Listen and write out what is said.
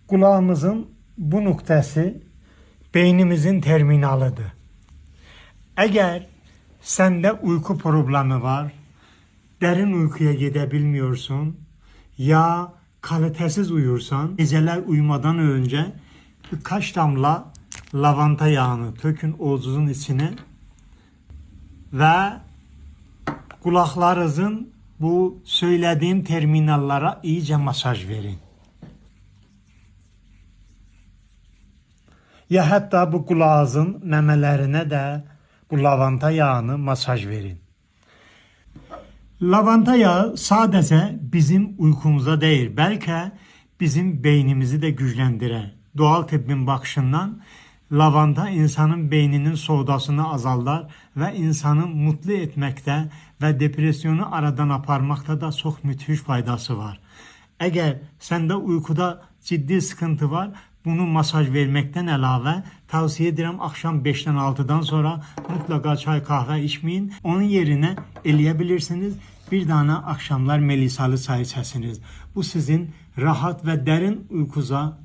Kulağımızın bu noktası beynimizin terminalıdır. Eğer sende uyku problemi var, derin uykuya gidebilmiyorsun ya kalitesiz uyursan, geceler uyumadan önce birkaç damla lavanta yağını tökün oğuzunuzun içine ve kulaklarınızın bu söylediğim terminallara iyice masaj verin. Ya hatta bu kulağınızın memelerine de bu lavanta yağını masaj verin. Lavanta yağı sadece bizim uykumuza değil, belki bizim beynimizi de güçlendirir. Doğal tıbbın bakışından lavanta insanın beyninin soğudasını azaldar ve insanı mutlu etmekte ve depresyonu aradan aparmakta da çok müthiş faydası var. Eğer sende uykuda ciddi sıkıntı var, bunu masaj vermekten əlavə tavsiye edirəm akşam 5'ten 6'dan sonra mutlaka çay kahve içmeyin. Onun yerine eleyebilirsiniz. Bir tane akşamlar melisalı çay içəsiniz. Bu sizin rahat ve derin uykuza